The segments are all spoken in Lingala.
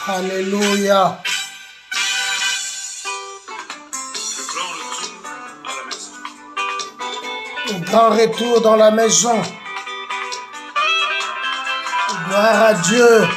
Alléluia. Le grand retour dans la maison. Gloire à Dieu.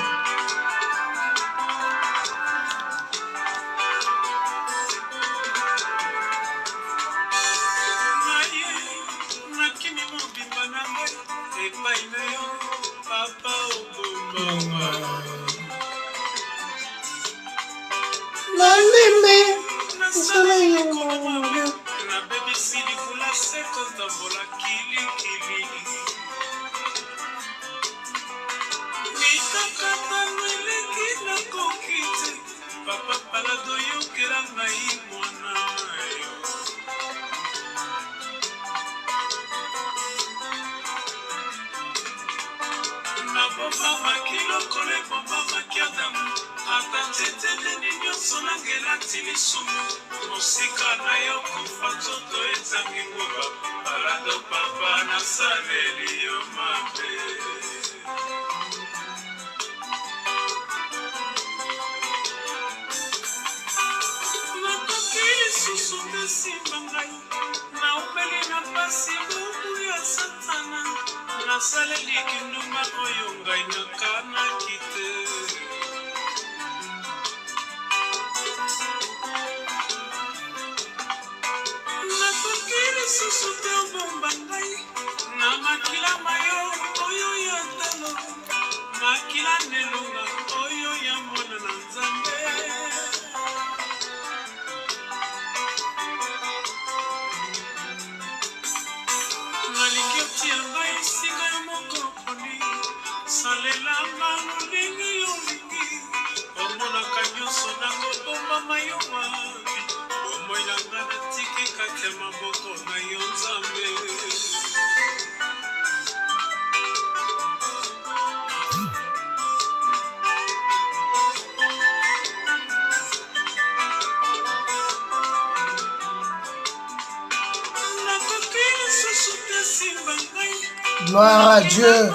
Gloire à Dieu.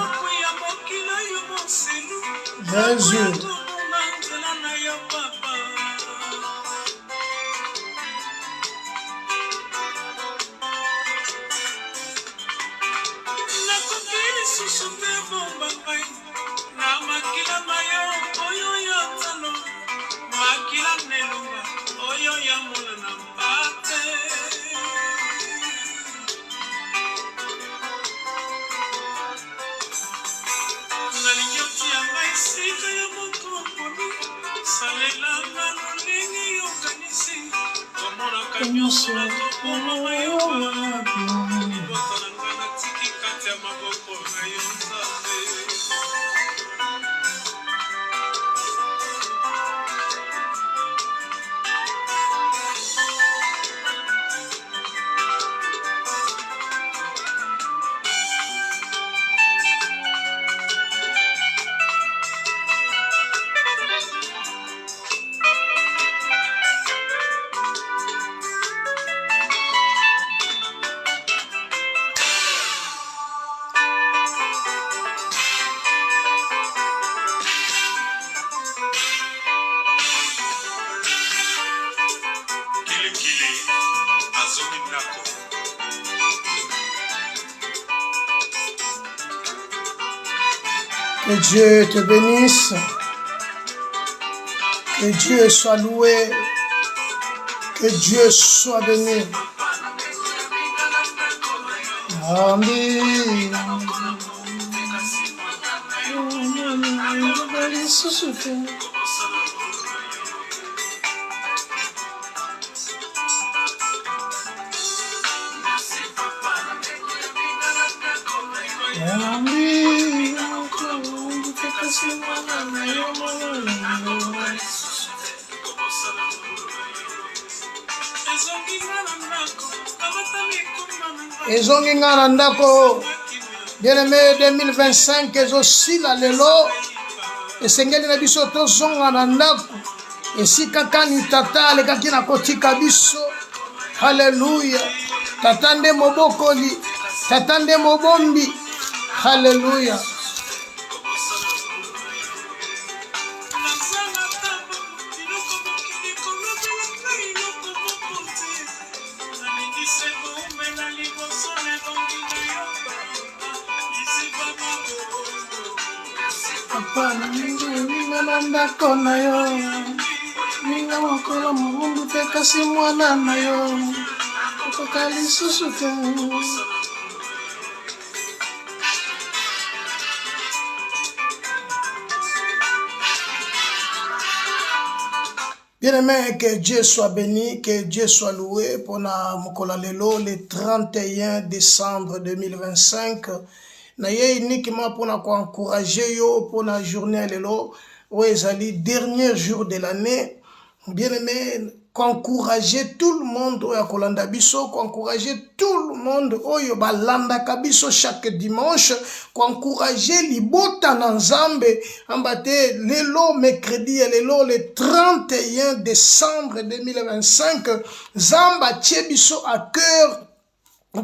Jésus. Que Dieu te bénisse. Que Dieu soit loué. Que Dieu soit béni. Amen. Ezongi ngana ndako bien-aimé 2025 ezosila lelo esengeli na biso tozonga na ndako esika kani tata alekaki na kotika biso. Haleluya. Tata nde mobokoli, tata nde mobombi. Haleluya. Apana ninga na ndako na yo. Ninga mokolo mobumbu pe kasi mwana na yo. Okoka lisusu te. Bien-aimé, que Dieu soit béni, que Dieu soit loué pour na mokola lelo le 31 décembre 2025. Na ye uniquement pour na encourager yo pour la journée lelo, ezali dernier jour de l'année. Bien-aimé, qu'encourager tout le monde oyo kolanda biso, qu'encourager tout le monde oyo balanda kabiso chaque dimanche, qu'encourager libota na nzambe ambate lelo mercredi et lelo le 31 décembre 2025 zamba tie biso à cœur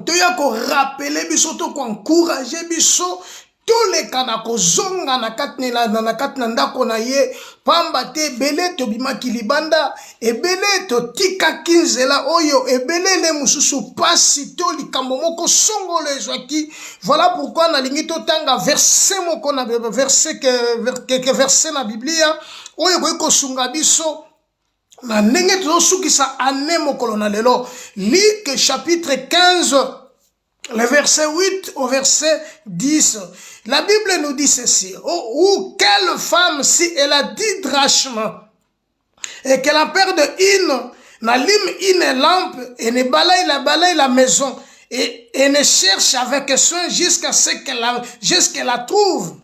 toya ko rappeler biso to ko encourager biso tous les kanako zonga na katnela na katna ndako na ye pamba te belé to bimaki libanda ebele to tika kinzela oyo ebele le mususu pasi to likambo moko songolo ezwaki. Voilà pourquoi na lingi to tanga verset moko na verset que verset na Biblia oyo ko sunga biso na ndenge to sukisa ane mokolo na lelo. Luc chapitre 15 le verset 8 au verset 10. La Bible nous dit ceci. Ou quelle femme, si elle a 10 drachmes et qu'elle a perdu une, n'allume une lampe et ne balaye la maison et ne cherche avec soin jusqu'à ce qu'elle la trouve.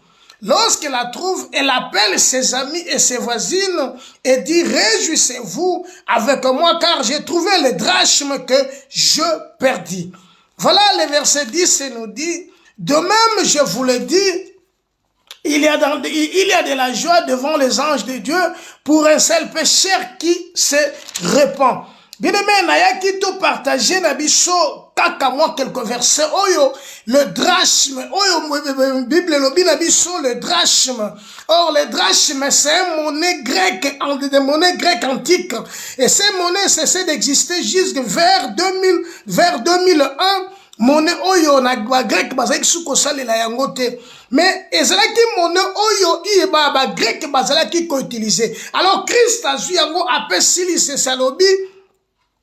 Lorsqu'elle la trouve, elle appelle ses amis et ses voisines et dit: réjouissez-vous avec moi car j'ai trouvé les drachmes que je perdis. Voilà le verset 10 nous dit: de même, je vous le dis, il y a de la joie devant les anges de Dieu pour un seul pécheur qui se répand. Bien aimé, nayaki to partager na biso kaka moi quelques versets oyo le drachme oyo Bible lobi na biso le drachme. Or le drachme c'est une monnaie grecque antique et cette monnaie cessait d'exister jusque vers 2001. Monnaie oyo na grec bazaki suko salela yango te, mais ezalaki monnaie oyo ieba ba grec bazalaki ko utiliser. Alors Christ azui yango apesi licence lobi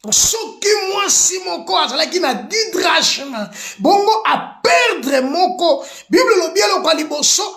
soki mwasi moko azalaki na 10 drachmes bongo a perdre moko, Bible lobi eloko liboso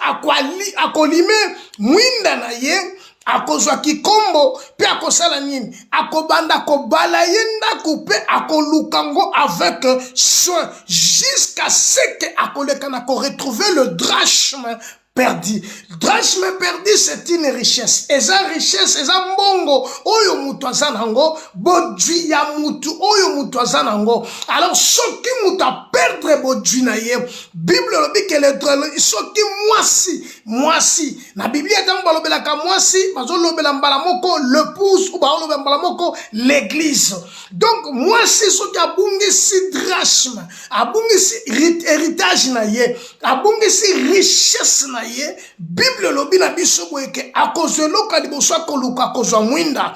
akolime mwinda na ye akozwa kikombo pe akosala nini akobanda kobala ye ndako pe akolukango avec soin jusqu'à ce que akoleka na ko retrouver le drachme perdu. Drachme perdu, c'est une richesse. Eza richesse, eza mbongo. Oyo mutu azanango, bodwi ya mutu, oyo mutu azanango. Alors, soki mutu a perdre bodwi na ye, Bible lobi ke le soki mwasi. Na Biblia tango balobela ka mwasi, bazo lobela mbala moko l'épouse ou ba lobela mbala moko l'église. Donc, mwasi soki abungi si drachme, abungi si héritage na ye, abungi si richesse na ye, Bible lobi na biso boye ke akozeloka liboso akoluka akozwa mwinda.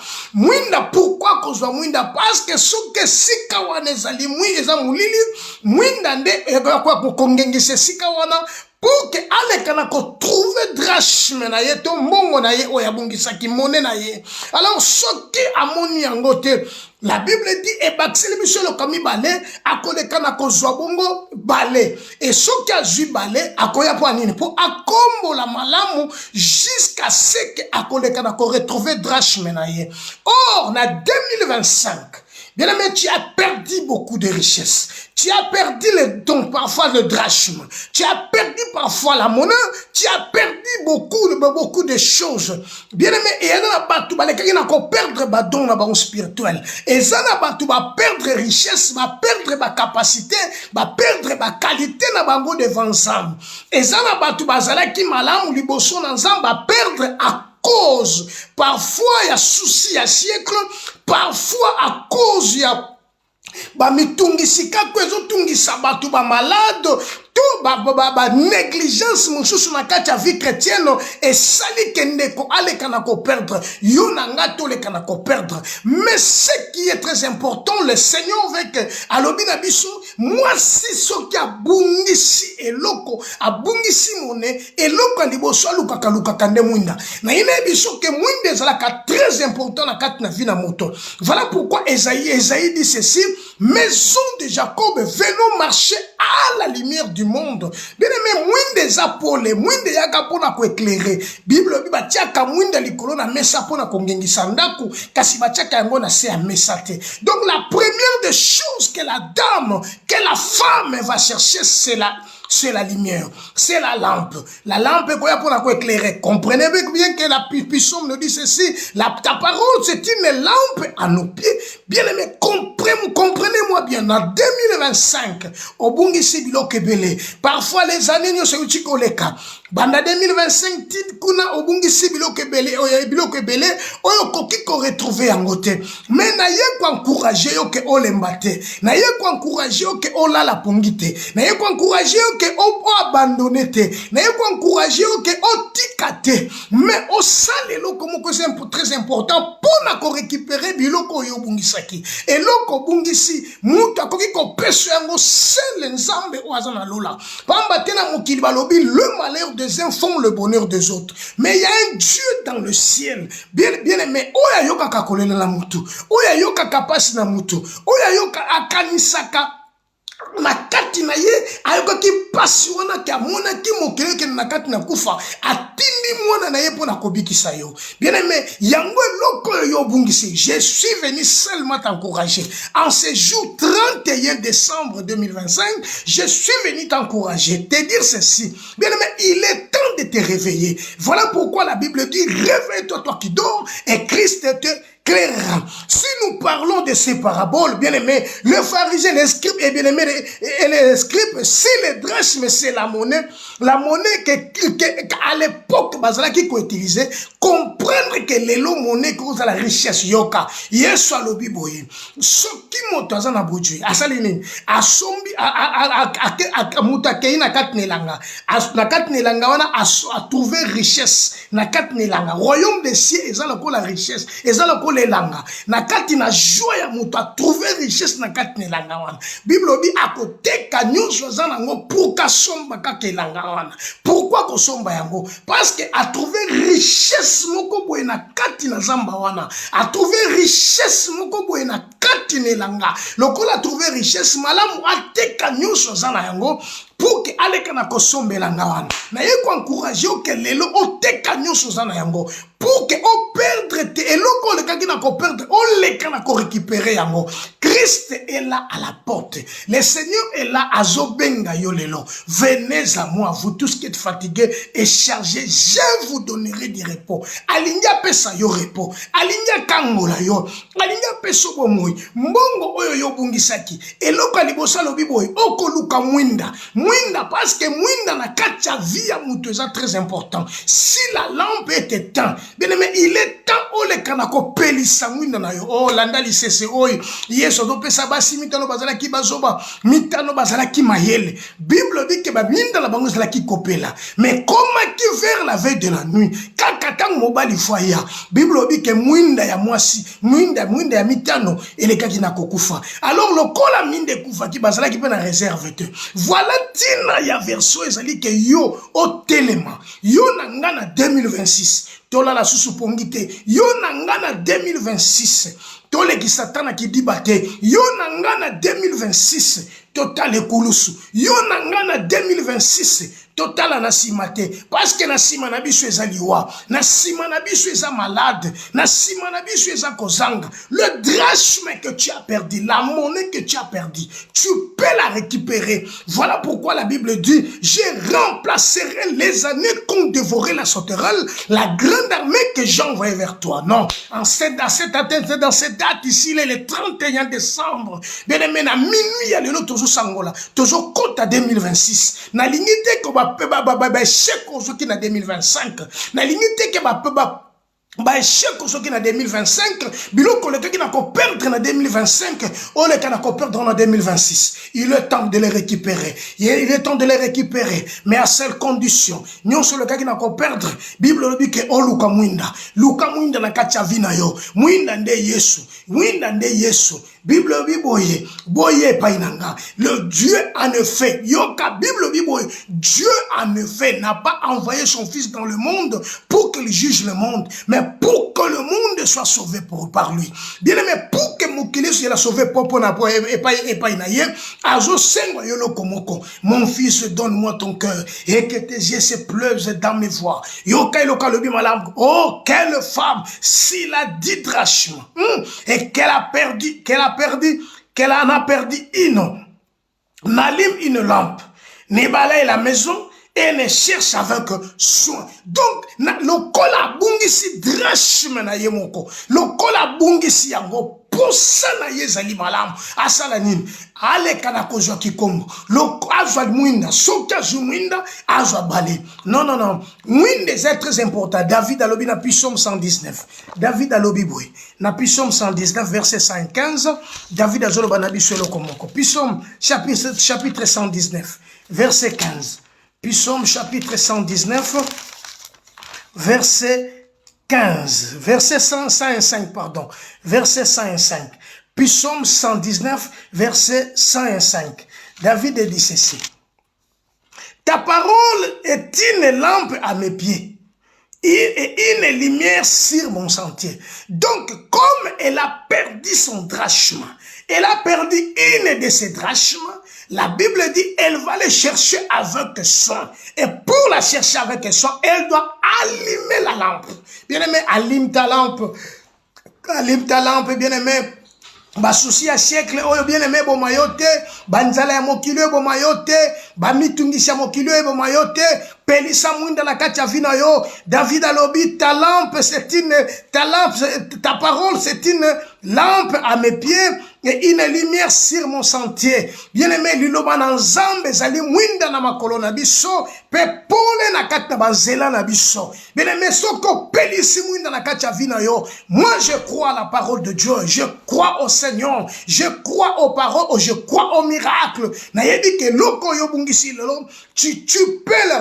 Pourquoi akozwa mwinda? Parce que soki sika wana ezali eza mulili, mwinda nde ekwa kokongengisa sika wana pour que aleka na ko trouver drachme na ye to mbongo na ye oyo abungisaki monnaie na ye. Alors soki amoni yango te, la Bible dit ebakiseli biso eloko mibale akoleka na kozwa bongo bale, et soki azwi bale akoya po nini po akombola malamu jusqu'à ce que akoleka na ko retrouver drachme na ye. Or na 2025, bien aimé, tu as perdu beaucoup de richesses. Tu as perdu les dons, parfois le drachme. Tu as perdu parfois la monnaie. Tu as perdu beaucoup de choses. Bien aimé, et il y a pas tout, il n'a qu'à perdre ba don na ba spirituel. Et ça n'a pas tout, ba perdre richesse, ba perdre ba capacité, ba perdre ba qualité na bango devant Zam. Et ça n'a pas tout, ba zala ki malam liboso na Zam, ba perdre à cause. Parfois il y a souci à siècle, parfois à cause il y a ba mitungisi kakwezo tungisa batu ba malade to ba négligence mususu na kati ya vie chrétienne et sali kendeko aleka na ko perdre yo na ngato leka na ko perdre. Mais ce qui est très important, le Seigneur avec alobi na biso moi si soki abungisi eloko abungisi mone eloko liboso lukaka nde mwinda na ina biso ke mwinda ezalaka très important na kati na vie na moto. Voilà pourquoi Esaïe dit ceci: maison de Jacob, venons marcher à la lumière du monde. Bien aimé, mwinda ezapole mwinda yaka pona ko éclairer. Bible bi batiaka mwinda likolo na mesa pona kongengisa ndaku kasi batiaka yango na se ya mesa te. Donc la première des choses que la dame, que la femme va chercher, c'est la lumière, c'est la lampe. La lampe pour éclairer. Comprenez bien que la puissance nous dit ceci: ta parole c'est une lampe à nos pieds. Bien aimé, comprenez-moi bien. En 2025, au Bungisi Biloke Bele, parfois les années nous se utikoleka. Banda 2025 tit kuna au Bungisi Biloke Bele, oyo koki ko retrouver en côté. Mais na ye ko encourager yo ke olembate. Na ye ko encourager yo ke olala pongite. Na ye ko encourager yo que on abandonné te, na yo encourager que on tikate, mais au sale lo comme que c'est très important pour na ko récupérer biloko yo bungisaki. Et loko bungisi muta ko ki ko peso yango seul nzambe o azana lola. Pamba tena mokili balobi le malheur des uns font le bonheur des autres. Mais il y a un Dieu dans le ciel. Bien aimé, oya yoka kakolela la mutu. Oya yoka kapasi na mutu. Oya yoka akanisaka na kati na ye ayoka ki pasi wana ki amona ki mokele ke na kati na kufa atindi mwana na ye pona kobikisa yo. Bien aimé, yango loko yo bungisi. Je suis venu seulement t'encourager. En ce jour 31 décembre 2025, je suis venu t'encourager, te dire ceci. Bien aimé, il est temps de te réveiller. Voilà pourquoi la Bible dit: réveille-toi toi qui dors et Christ te clairera. Si nous parlons de ces paraboles, bien aimé, le pharisien, les scribes, et bien aimé, et les scribes, si les drachmes, mais c'est la monnaie à l'époque, bazala qui qu'on utilisait, comprendre que les lots monnaie cause la richesse yoka. Yesu alobi boye. Ce qui motoza na boudjui, asalini, asombi, mutakei na katnelanga, na katnelanga wana a trouvé richesse, na katnelanga. Royaume des cieux, ezaloko la richesse, ezaloko lelanga. Na kati na joie ya muto a trouvé richesse na katnelanga wana. Bible obi akote kanyuso zanango pour kasomba kakelanga wana. Pourquoi kosomba yango? Parce que a trouvé richesse moko boye na kati na zamba wana. A trouvé richesse moko boye na kati nelanga. Lokola a trouvé richesse malamu ateka nyuso zana yango pour que aleka na kosombelanga wana. Na ye ko encourager que lelo oteka nyuso zana yango pour que o perdre te eloko le kaki na ko perdre o leka na ko récupérer yango. Christ est là à la porte. Le Seigneur est là à zobenga yo lelo. Venez à moi, vous tous qui êtes fatigués et chargés, je vous donnerai du repos. Alinya pesa yo repos. Alinya kangola yo. Alinya peso bomoi. Mbongo oyo yo bungisaki. Eloko libosa lobi boy. Oko luka mwinda. Mwinda parce que mwinda na kacha vie à mutu est très important. Si la lampe est éteinte, bien aimé, il est temps o le kanako pelisa mwinda na yo. Oh landa lisese oy. Yeso do pesa basi mitano bazala ki bazoba. Mitano bazala ki mayele. Bible dit que ba minda la bango zala ki kopela. Mais comment qui vers la veille de la nuit? Kakatang mobali foya. Bible dit que mwinda ya mwasi, mwinda ya mitano ele kaki na kokufa. Alors le kola minde kufa ki bazala ki pe na réserve te. Voilà tina ya verso ezali ke yo o telema. Yo na ngana 2026. Tola la susu pongite. Yo na ngana 2026. Tole ki satana ki dibate. Yo na ngana 2026. Total ekulusu. Yo na ngana 2026. Total anasimate. Parce que nasima na biso ezaliwa. Nasima na biso eza malade. Nasima na biso eza kozanga. Le drachme que tu as perdu, la monnaie que tu as perdu, tu peux la récupérer. Voilà pourquoi la Bible dit: je remplacerai les années qu'ont dévoré la sauterelle, la grande armée que j'envoie vers toi. Non, dans cette date ici, le 31 décembre, bien aimé, na minuit, il y a le lot toujours sangola, toujours compte à 2026. Na lignité que échec aujourd'hui na 2025. Na limité que ba échec aujourd'hui na 2025. Biloko le qui n'a qu'à perdre na 2025. On le n'a qu'à perdre en 2026. Il est temps de les récupérer. Il est temps de les récupérer. Mais à seule condition. Nous sur le qui n'a qu'à perdre. Bible dit que oh Luka mwinda. Luka mwinda na kacha vina yo. Mwinda nde Yesu. Mwinda nde Yesu. Bible biboye, boye painanga. Le Dieu en effet, yoka Bible biboye, Dieu en effet n'a pas envoyé son fils dans le monde pour qu'il juge le monde, mais pour que le monde soit sauvé par lui. Bien aimé, pour que Mokili soit sauvé pour painaye, azo sengo yolo komoko. Mon fils, donne-moi ton cœur et que tes yeux se pleuvent dans mes voies. Yoka iloka lobi malam. Oh, quelle femme, s'il a 10 drachmes, et qu'elle en a perdu une, n'allume une lampe, ne balaye la maison et ne cherche avec soin. Donc, le kola bungisi drachme na yemoko, le kola bungisi yango. Posa na yezali malam asala nini ale kana kozwa kikombo lo azwa mwinda soki azwa mwinda azwa bale non mwinde c'est très important. David alobi na Psaume 119, David alobi boy na Psaume 119 verset 115, David azoloba na biso eloko moko. Psaume chapitre 119 verset 15, Psaume chapitre 119 verset 15, verset 105, pardon, verset 105. Psaume 119, verset 105. David dit ceci. Ta parole est une lampe à mes pieds et une lumière sur mon sentier. Donc, comme elle a perdu son drachme, elle a perdu une de ses drachmes, la Bible dit, elle va les chercher avec soin. Et pour la chercher avec soin, elle doit allumer la lampe. Bien aimé, allume ta lampe. Allume ta lampe, bien aimé. Ba souci à siècle, oh bien aimé, bo mayote. Banzala ya mokilo bo mayote. Ba mitungisi ya mokilo bo mayote. Pelisa mwinda na kati ya vina yo. David alobi, ta lampe, ta parole, c'est une lampe à mes pieds et une lumière sur mon sentier. Bien aimé, liloba na nzambe zali mwinda na makolo na biso, pe pole na kati na banzela na biso. Bien aimé, soko pelisi mwinda na kati ya vina yo. Moi je crois à la parole de Dieu, je crois au Seigneur, je crois aux paroles, je crois au miracle. Na yebi ke loko yo bungisi lelo, tu peux la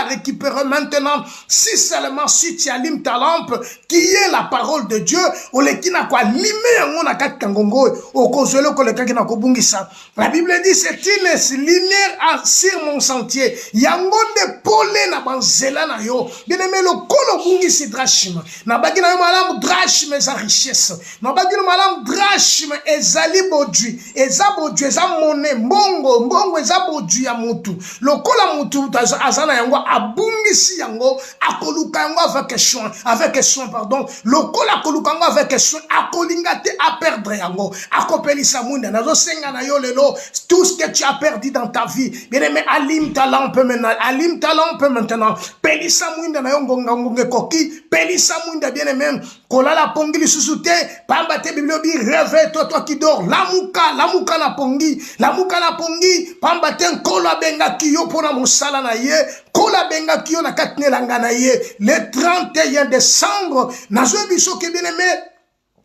récupérer maintenant, si seulement si tu allumes ta lampe, qui est la parole de Dieu, ou le qui n'a quoi limé en a quatre kangongo, au kozolo ko le kakina ko bungisa. La Bible dit c'est une lumière sur mon sentier. Yango de polé na banzela na yo. Bien aimé le kolo bungisi drachme. Na bagina yo malam drachme za richesse. Na bagina malam drachme ezali bodui. Eza bodui, eza monnaie, mbongo eza bodui ya mutu. Le kola mutu azana yango abungisi yango akoluka yango avec soin pardon. Le kola akoluka yango avec soin akolinga te a perdre yango akopelisa munda nazo senga na yo lelo tout ce que tu as perdu dans ta vie. Bien aimé, allume ta lampe maintenant, pelisa munda na yo ngonga koki pelisa munda bien aimé kola la pongi li susute pamba te Bible bi réveille-toi toi qui dors lamuka na pongi pamba te kola benga kiyo pona musala na ye kola benga kiyo na katnelanga na ye le 31 décembre nazo biso ke bien aimé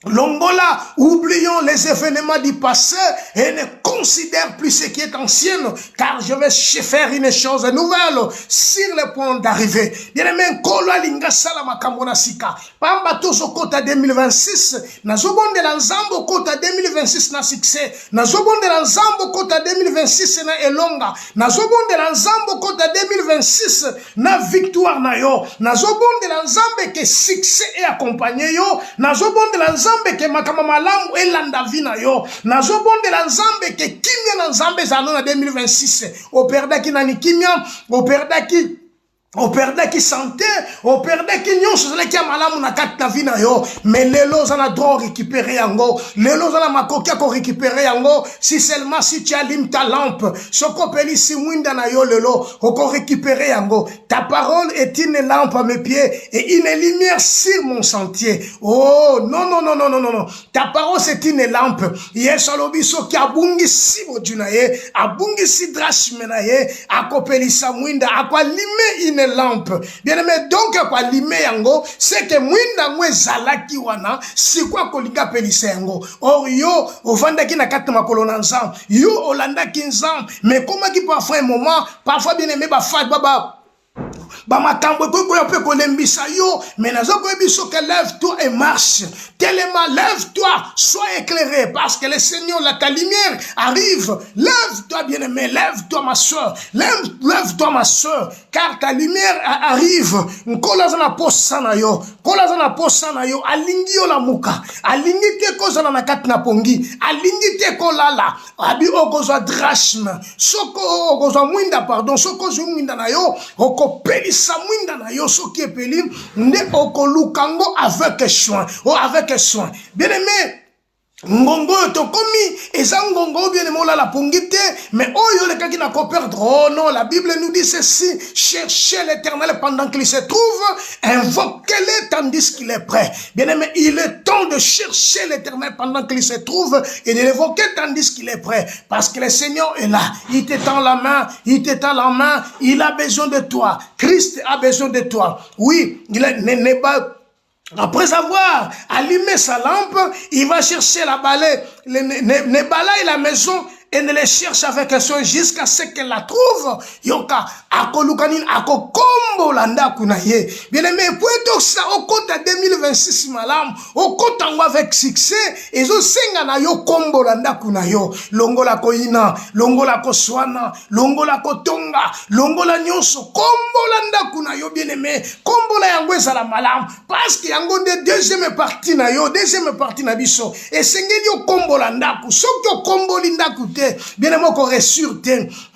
Longola, oublions les événements du passé et ne considère plus ce qui est ancien, car je vais faire une chose nouvelle sur le point d'arriver. Bien aimé, Kola Linga Salama Kambona Sika. Pamba tozo kota 2026, nazobonde la nzambo kota 2026 na succès, nazobonde la nzambo kota 2026 na elonga, nazobonde la nzambo kota 2026 na victoire na yo, nazobonde la nzambe que succès est accompagné yo, nazobonde la nzambe ke makama malamu elanda vina yo nazobonde la nzambe ke kimia na nzambe zalo na 2026 operdaki nani kimia operdaki santé operdaki nyonso zalaki malamu na kati na vina yo mais lelo zana droit récupérer yango lelo zana makoki ko récupérer yango si seulement si tu allumes ta lampe soko pelisi mwinda na yo lelo oko récupérer yango. Ta parole est une lampe à mes pieds et une lumière sur mon sentier. Oh non, ta parole c'est une lampe. Yesu alobiso ki abungisi modunaye abungisi drashmenaye akopelisa mwinda akwalime une lampe. Bien aimé, donc kwa lime yango c'est que mwinda ngwe zalaki wana sikwa kolinga pelisa yango. Or yo ovandaki na kati makolo na nzam yo olandaki nzam mais comment qui parfois un moment parfois bien aimé ba Bamakambo kokoya pe kolembisa yo, mais nazo koyebiso que lève-toi et marche. Tellement lève-toi, sois éclairé, parce que le Seigneur, ta lumière arrive. Lève-toi, bien-aimé, lève-toi, ma soeur. Lève-toi, ma soeur, car ta lumière arrive. Kolazana posana yo, alingi yo la muka, alingi te kozana na kati na pongi, alingi te kolala, abi okozwa drachme, soko okozwa mwinda, pardon, soko zo mwinda na yo, okopelisa mwinda na yo, soki epeli, nde okolukango avec soin, avec soin. Bien aimé, ngongo tokomi eza ngongo bien aimé la pongite, mais oyo le kaki na ko perdre. Oh non, la Bible nous dit ceci: cherchez l'Éternel pendant qu'il se trouve, invoquez-le tandis qu'il est prêt. Bien aimé, il est temps de chercher l'Éternel pendant qu'il se trouve et de l'évoquer tandis qu'il est prêt, parce que le Seigneur est là, il t'étend la main, il a besoin de toi. Christ a besoin de toi. Oui, n'est pas. Après avoir allumé sa lampe, il va chercher la balai, ne balaye la maison et ne les cherche avec un soin jusqu'à ce qu'elle la trouve. Yoka, akolukanin, akokombo landa kunaye. Bien aimé, pour être ça, au compte 2026 malam, au compte avec succès, et zo senga na yo kombo landa kunayo. Longola koina, longola koswana, longola kotonga, longola nyoso, kombo landa kunayo, bien aimé, kombo la yangwe la malam, parce que yango de deuxième partie na yo, deuxième partie na biso, et sengeli yo kombo landa ku, sokyo kombo linda ku. Bien aimé, on réussir,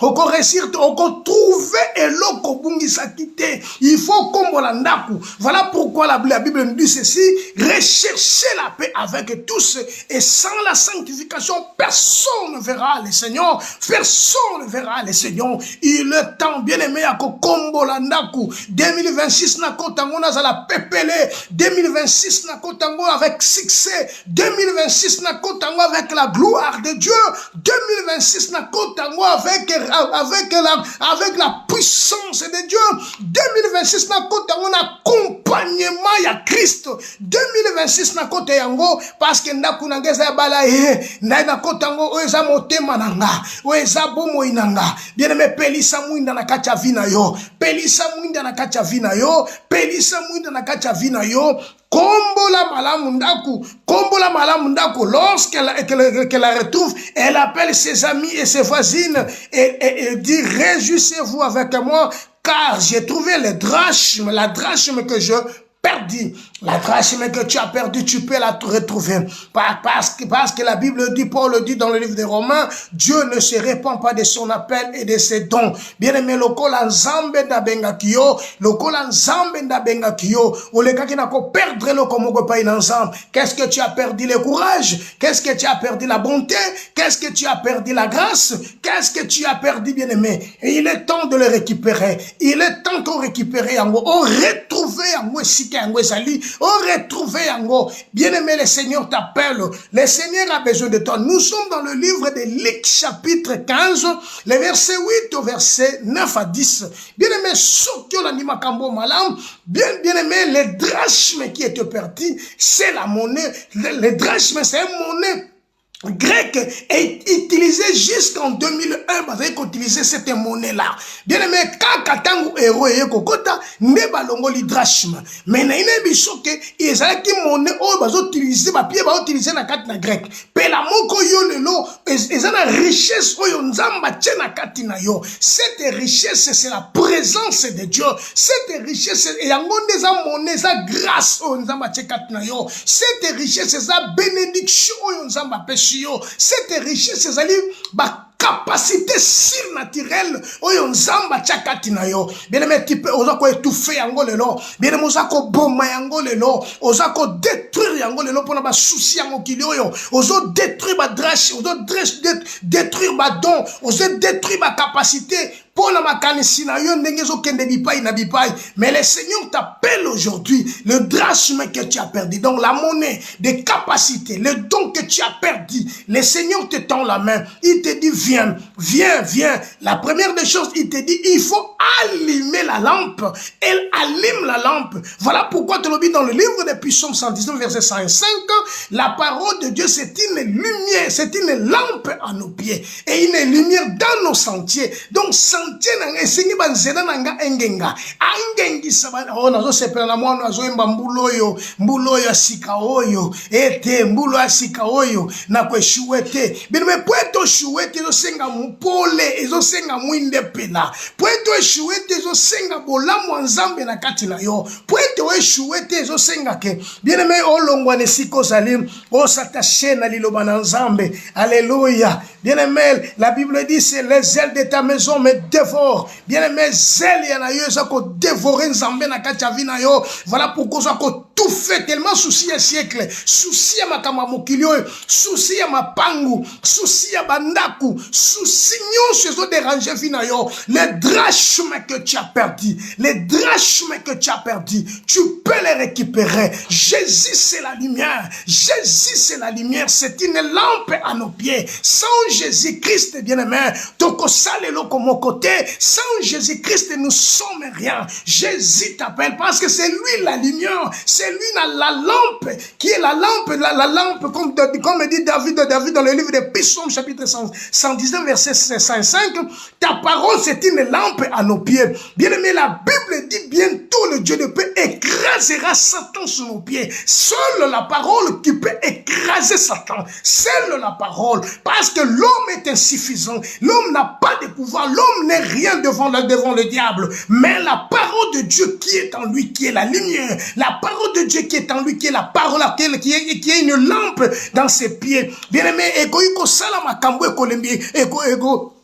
on trouver et l'eau bungi sakite. Il faut qu'on landaku. Voilà pourquoi la Bible nous dit ceci: recherchez la paix avec tous, et sans la sanctification, personne ne verra le Seigneur. Personne ne verra le Seigneur. Il est temps, bien aimé, à kombo landaku. 2026 na kotango na zala pepele. 2026 na kotango avec succès. 2026 na kotango avec la gloire de Dieu. 2026 na kotango avec la puissance de Dieu. 2026 na kotango na accompagnement ya Christ. 2026 na kote yango parce que ndaku nangeza ya bala na kotango oeza motema nanga, oeza bomo inanga. Bien aimé, pelisa mwinda na kacha vina yo. Pelisa mwinda na kacha vina yo. Pelisa mwinda na kacha vina yo. Kombola malamu ndaku, lorsqu'elle la retrouve, elle appelle ses amis et ses voisines et dit: réjouissez-vous avec moi, car j'ai trouvé la drachme que je perdu. La drachme que tu as perdu, tu peux la retrouver. Parce que la Bible dit, Paul le dit dans le livre des Romains, Dieu ne se répand pas de son appel et de ses dons. Bien aimé, lokola nzambe da benga kiyo, ou le kaki nako perdre le komoko pa inanzambe. Qu'est-ce que tu as perdu? Le courage? Qu'est-ce que tu as perdu? La bonté? Qu'est-ce que tu as perdu? La grâce? Qu'est-ce que tu as perdu, bien aimé? Et il est temps de le récupérer. Il est temps qu'on récupère yango, on retrouve yango sika yango zali. Oh, retrouver yango. Bien-aimé, le Seigneur t'appelle. Le Seigneur a besoin de toi. Nous sommes dans le livre de Luc, chapitre 15, les versets 8 au verset 9 à 10. Bien-aimé, sokyo la nima kambo malam. Bien-aimé, les drachmes qui étaient perdu, c'est la monnaie. Les drachmes, c'est une monnaie grec est utilisé jusqu'en 2001, vous avez utilisé cette monnaie-là. Bien aimé, kakatangu héros et kokota, ne balongo li drachme. Mais na ine biso ke, ils ont qui monnaie, oh, bazo utiliser, papier, bazo utiliser na kat na grec. Pe la moko yo lelo, ils ont la richesse, oh, yo nzamba tche na kati na yo. Cette richesse, c'est la présence de Dieu. Cette richesse, et yango des monnaie, sa grâce, oh, nzamba tche kati na yo. Cette richesse, c'est sa bénédiction, oh, yo nzamba pêche. Cette richesse, c'est ba capacité surnaturelle oyo nzamba chakati na yo. Bien aimé, tu peux ozako étouffer yango lelo. Bien aimé, ozako boma yango lelo. Ozako détruire yango lelo pona ba souci yango kili oyo. Ozo détruire ba drache, ozo détruire ba don, ozo détruire ba capacité. Pour la makanisi na yo ndenge zo kende bipai na bipai. Mais le Seigneur t'appelle aujourd'hui. Le drachme que tu as perdu, donc la monnaie, des capacités, le don que tu as perdu. Le Seigneur te tend la main. Il te dit viens, viens. La première des choses, il te dit, il faut allumer la lampe. Elle allume la lampe. Voilà pourquoi tu le dis dans le livre de Psaume 119, verset 105, la parole de Dieu, c'est une lumière, c'est une lampe à nos pieds et une lumière dans nos sentiers. Donc, sentier nanga, esengi banzela nanga engenga. Engengi sabana, oh, nazo sepela na mwana, nazo emba mbulo ya sika oyo, ete, mbulo ya sika oyo, na kwe shuete. Bien, poeto shuete, ezo senga mpole, ezo senga mwinde pela. Poeto shuete, ezo senga bolamu nzambe na kati na yo. Poeto shuete, ezo senga ke. Bien aimé, olongwa ne siko salim, o s'attacher na liloba na nzambe. Alléluia. Bien aimé, la Bible dit, c'est les ailes de ta maison me dévorent. Bien aimé, zèle ya na yo, ça ko dévorer nzambe na kati ya vina yo. Voilà pourquoi ça ko tout fait tellement souci à siècle, souci à makama mokilio, souci à mapangu, souci à bandaku, souci nyonso zo déranger vina yo. Les drachmes que tu as perdu, tu peux les récupérer. Jésus c'est la lumière, c'est une lampe à nos pieds. Sans Jésus-Christ, bien-aimé, toko salelo comme côté, sans Jésus-Christ nous sommes rien. Jésus t'appelle parce que c'est lui la lumière, c'est lui la lampe, qui est la lampe, comme dit David dans le livre de Psaume chapitre 119 verset 5, ta parole c'est une lampe à nos pieds. Bien-aimé, la Bible dit bientôt le Dieu de paix écrasera Satan sous nos pieds. Seule la parole qui peut écraser Satan, seule la parole, parce que l'homme est insuffisant, l'homme n'a pas de pouvoir, l'homme n'est rien devant le diable, mais la parole de Dieu qui est en lui, qui est la lumière, la parole de Dieu qui est en lui, qui est la parole, qui est une lampe dans ses pieds. Bien aimé, ego salama kambo ekolembi, ego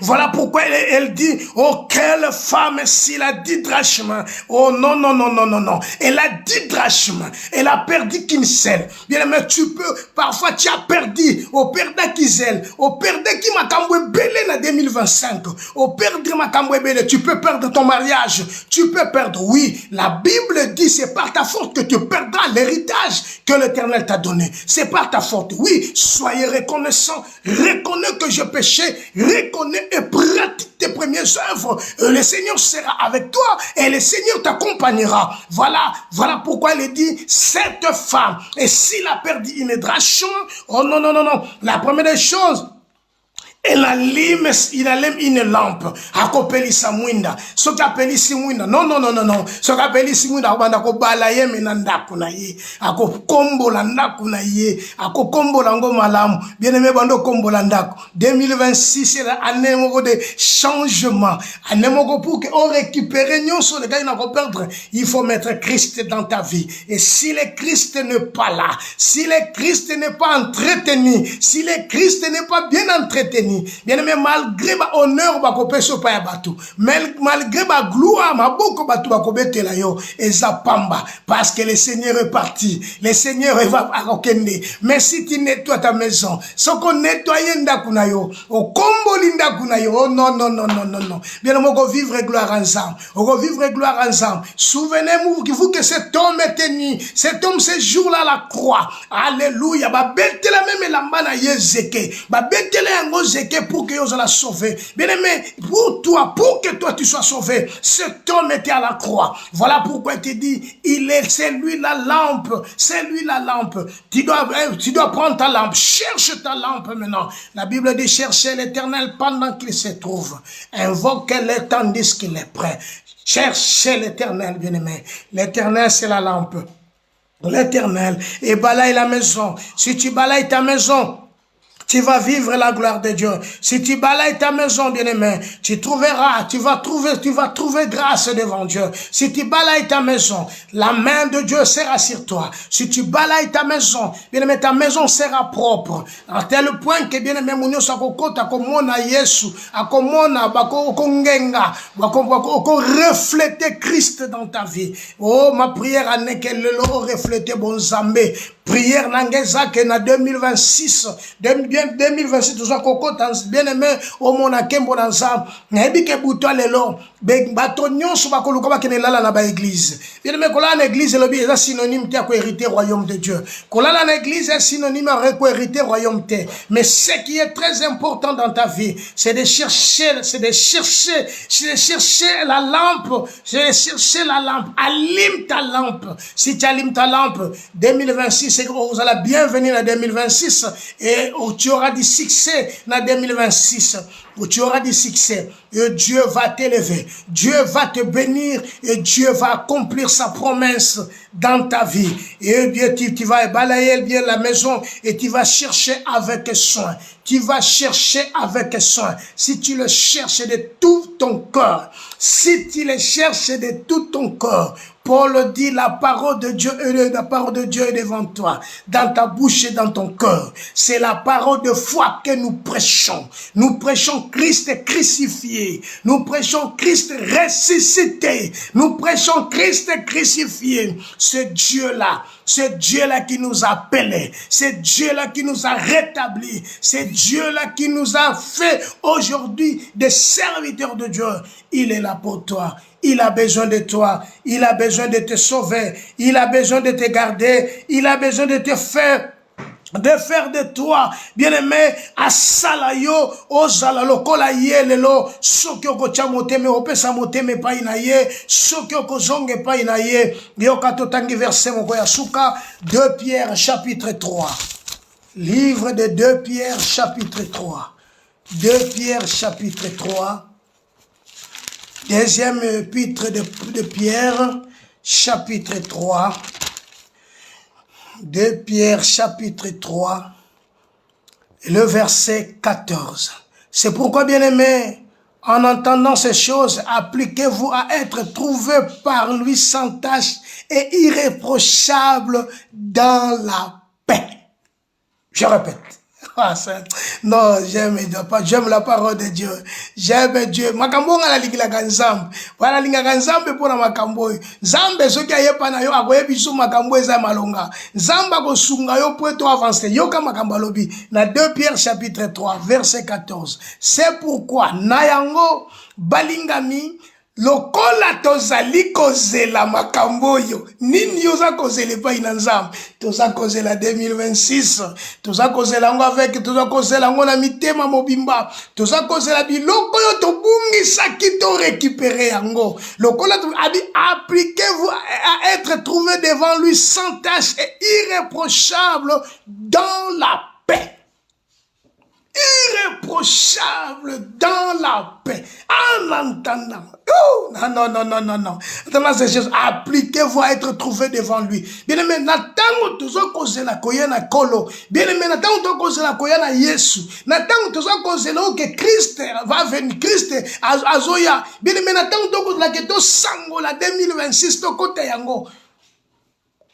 voilà pourquoi elle dit, oh, quelle femme, s'il a 10 drachmes. Oh, non. Elle a 10 drachmes. Elle a perdu qu'une seule. Bien aimé, parfois tu as perdu, au perdre Kizel, au perdre qui m'a camoué belé en 2025, au perdre ma camoué belé, tu peux perdre ton mariage, tu peux perdre, oui. La Bible dit, c'est par ta faute que tu perdras l'héritage que l'Éternel t'a donné. C'est par ta faute, oui. Soyez reconnaissants, reconnais que je peux. Reconnais et pratique tes premières œuvres. Le Seigneur sera avec toi et le Seigneur t'accompagnera. Voilà pourquoi il dit cette femme. Et s'il a perdu une drachme, oh non. La première des choses, il allume une lampe. Akopeli samwinda. Soki apeli simwinda. Non. Soki apeli simwinda, akobanda ko balaye menandaku na ye. Akokombola ndaku na ye. Akokombola ngo malamu. Bien aimé bando kombola ndaku. 2026 c'est l'année de changement. Année pour que on récupère nyonso les gars na ko perdre. Il faut mettre Christ dans ta vie. Et si le Christ n'est pas là, si le Christ n'est pas entretenu, si le Christ n'est pas bien entretenu, bien aimé, malgré ma honneur ba kopeso pa ya batu, malgré ma gloire ma boko batu ba kobetela yo ezapamba, parce que le Seigneur est parti, le Seigneur va akokende. Mais si tu nettoies ta maison, so ko nettoyer ndaku na yo, o komboli ndaku na yo, oh non. Bien aimé, on vivre gloire ensemble. Souvenez-vous que cet homme est tenu, cet homme ce jour-là à la croix. Alléluia. Ba betela même la mana yezeke, ba betela yango pour que vous la sauver. Bien aimé, pour que toi tu sois sauvé, cet homme était à la croix. Voilà pourquoi il te dit, c'est lui la lampe. Tu dois prendre ta lampe. Cherche ta lampe maintenant. La Bible dit, cherchez l'Éternel pendant qu'il se trouve. Invoquez-le tandis qu'il est prêt. Cherchez l'Éternel, bien aimé. L'Éternel, c'est la lampe. L'Éternel. Et balaye la maison. Si tu balayes ta maison, tu vas vivre la gloire de Dieu. Si tu balayes ta maison, bien-aimé, tu vas trouver grâce devant Dieu. Si tu balayes ta maison, la main de Dieu sera sur toi. Si tu balayes ta maison, bien-aimé, ta maison sera propre. À tel point que, bien-aimé, mounio sakokota komona Yesu, akomona bako kongenga, bako refléter Christ dans ta vie. Oh, ma prière à nekele lo refléter bon Zambé. Prière nangeza que na 2026, bien bien 2026 toza kokota bien aimé au mona kembo na nzambe nayebi ke buto lelo bato nyonso bakoluka bakene lala na ba église bien aimé kolala na église lobi eza synonyme te ko hériter royaume de Dieu kolala na église est synonyme à ko hériter royaume te mais ce qui est très important dans ta vie c'est de chercher la lampe allume ta lampe si tu allumes ta lampe 2026 c'est que vous allez bienvenue en 2026 et tu auras du succès en 2026 où tu auras du succès et Dieu va t'élever, Dieu va te bénir et Dieu va accomplir sa promesse dans ta vie. Et bien tu vas balayer bien la maison et tu vas chercher avec soin. Tu vas chercher avec soin. Si tu le cherches de tout ton cœur, si tu le cherches de tout ton corps, Paul dit la parole de Dieu est devant toi, dans ta bouche et dans ton cœur. C'est la parole de foi que nous prêchons. Nous prêchons Christ crucifié. Nous prêchons Christ ressuscité. Nous prêchons Christ crucifié. Ce Dieu-là qui nous a appelés. Ce Dieu-là qui nous a rétablis. Ce Dieu-là qui nous a fait aujourd'hui des serviteurs de Dieu. Il est là pour toi. Il a besoin de toi. Il a besoin de te sauver. Il a besoin de te garder. Il a besoin de te faire de toi, bien-aimé, asala yo, ozala lokola ye lelo, soki okotia moteme, opesa moteme pa inaye, soki okozonge pa inaye, yo katotangi verset moko ya suka, 2 Pierre chapitre 3. Livre de 2 Pierre chapitre 3. 2 Pierre chapitre 3. Deuxième épître de Pierre chapitre 3. 2 Pierre chapitre 3, le verset 14. C'est pourquoi, bien-aimés, en entendant ces choses, appliquez-vous à être trouvés par lui sans tache et irréprochable dans la paix. Je répète. Non, j'aime la parole de Dieu. J'aime Dieu. Makambo nga la lingila kanzambe. Wala linga kanzambe pona makambo. Zambe soki ayepa na yo akoye biso makambo eza malonga. Zamba ko sunga yo pour to avancer. Yo ka makambo lobi na 2 Pierre chapitre 3 verset 14. C'est pourquoi na yango balingami lokola tozali kozela makambo yo nini yoza kozela pa ina nzambe toza kozela 2026 toza kozela ngo avec toza kozela ngo na mitema mobimba toza kozela biloko yo tobungisa ki to récupérer yango lokola appliquez-vous à être trouvé devant lui sans tache et irréprochable dans la paix. Irréprochable dans la paix, en entendant. Oh, non. Dans ces choses, appliquez-vous à être trouvé devant lui. Bien aimé, n'attendons toujours cause la koyana kolo. Bien aimé, n'attendons cause la koyana Yesu. N'attendons toujours cause là que Christ va venir. Christ azoya. Bien aimé, n'attendons cause la que to sango la 2026 to kote yango.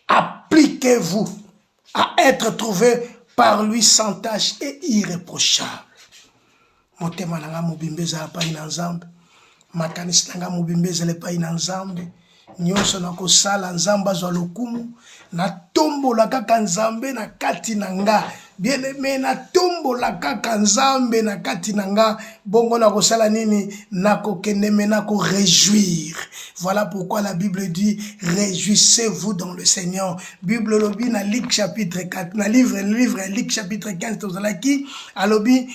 Appliquez-vous à être trouvé par lui sans tache et irréprochable. Motema nanga mubimbeza pa ina nzambe. Makanisi nanga mubimbeza le pa ina nzambe. Nyonso na kosala nzamba zwa lokumu. Na tombo la kaka nzambe na kati nanga. Bien aimé na tombo la kaka nzambe na kati nanga. Bongo na kosala nini na kokende mena ko réjouir. Voilà pourquoi la Bible dit réjouissez-vous dans le Seigneur. Bible lobi na Luc chapitre 4 na livre Luc chapitre 15 tozala ki alobi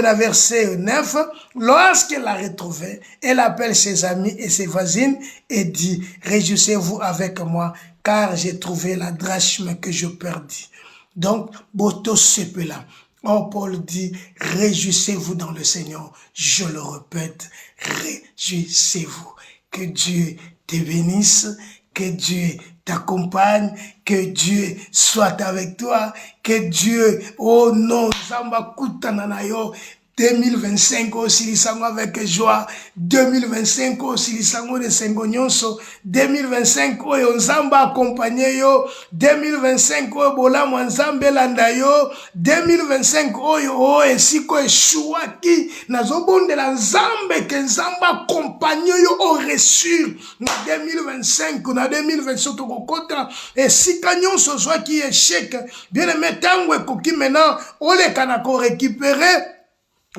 na verset 9 lorsqu'elle l'a retrouvé elle appelle ses amis et ses voisines et dit réjouissez-vous avec moi car j'ai trouvé la drachme que je perdis. Donc boto sepela. Oh, Paul dit, réjouissez-vous dans le Seigneur. Je le répète, réjouissez-vous. Que Dieu te bénisse, que Dieu t'accompagne, que Dieu soit avec toi, que Dieu, oh non, Zamba Kutananayo, 2025 aussi lisango avec joie. 2025 aussi lisango de sengonyonso. 2025 oyo nzamba accompagné yo. 2025 oyo bolamu nzambe landa yo. 2025 oyo esiko eshuaki nazobondela nzambe ke nzamba accompagné yo au reçu na 2025 na 2027 tokokota esika nyonso zwaki échec bien aimé tango ekoki maintenant oleka na ko récupérer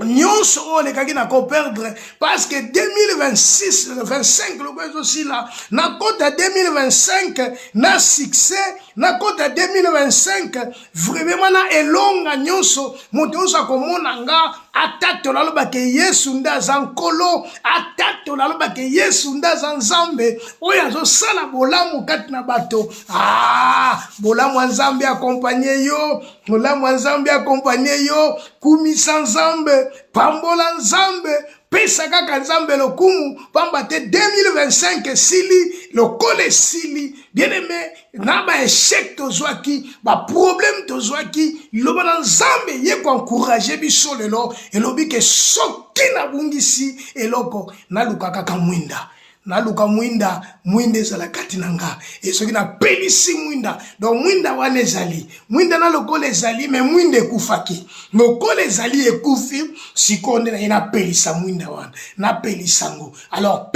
nyonso olekaki na ko perdre parce que 2026 25 le aussi là na kota 2025 na succès na kota 2025 vraiment na elonga nyonso moto nyonso akomona nga ata tolaloba ke Yesu nde aza nkolo ata tolaloba ke Yesu nde aza nzambe oyo azosala bolamu kati na bato bolamu ya nzambe accompagné yo bolamu ya nzambe accompagné yo kumisa nzambe pambola nzambe pesa kaka nzambe lokumu pamba te 2025 sili lokole sili bien aimé na ba échec tozwaki ba problème tozwaki loba na nzambe ye ko encourager biso lelo elobi ke soki na bungisi eloko na luka kaka mwinda naluka mwinda ezala kati nanga esoki na pelisi mwinda donc mwinda wana ezali mwinda na lokola ezali mais mwinda ekufaki lokola ezali ekufi sikonde na yena pelisa mwinda wana na pelisango alors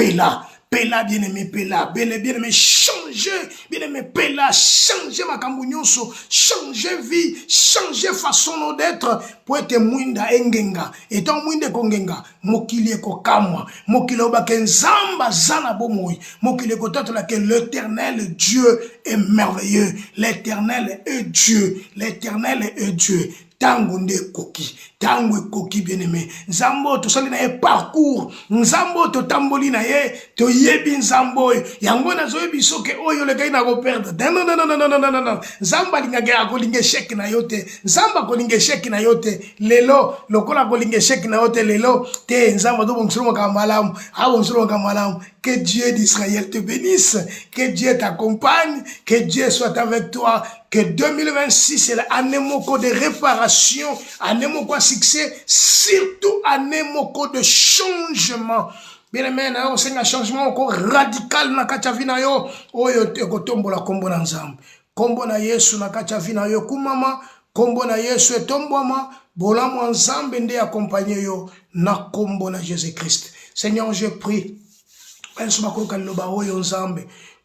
Pela, bien-aimé, Pela, bien-aimé, changer, bien-aimé, Pela, changer ma kambunyoso, changer vie, changer façon d'être, pour être mwinda engenga, etant mwinde kongenga, mokili eko kamwa, mokili obakenzamba zana bomoi, mokili eko tatola que l'éternel Dieu est merveilleux, l'éternel est Dieu, l'éternel est Dieu. Tango nde koki, tango koki bien-aimé. Nzambo to sali na ye parcours, nzambo to tamboli na ye, to yebi nzambo yango na zoyebi soke oyo le gai na go perdre. Non. Nzamba lingage akolinge sheki na yote, nzamba kolinge sheki na yote. Lelo lokola kolinge sheki na yote lelo te nzamba do bongsulo kamalamu, bongsulo kamalamu. Que Dieu d'Israël te bénisse, que Dieu t'accompagne, que Dieu soit avec toi, que 2026 est l'année moko de réparation, année moko de succès, surtout année moko de changement. Bien aimé, c'est un changement encore radical na kacha vina yo, oyo te kotombola kombo na nzambe. Kombo na Yesu na kacha vina yo kumama, kombo na Yesu etombwama, bolamu nzambe nde accompagner yo na kombo na Jésus-Christ. Seigneur, je prie.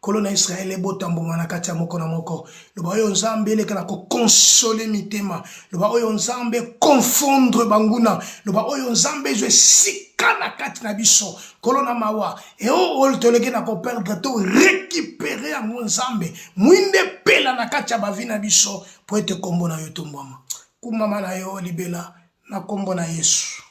Kolona Israël botambo na kati ya moko na moko loba oyo nzambe eleka ko consoler mitema loba oyo nzambe confondre banguna loba oyo nzambe je sika na kati na biso kolona mawa e o toleke na ko perdre to récupérer en nzambe mwinde pela na kati ya bavi na biso po ete kombo na yo tombwama kumama na yo libela na kombo na Yesu.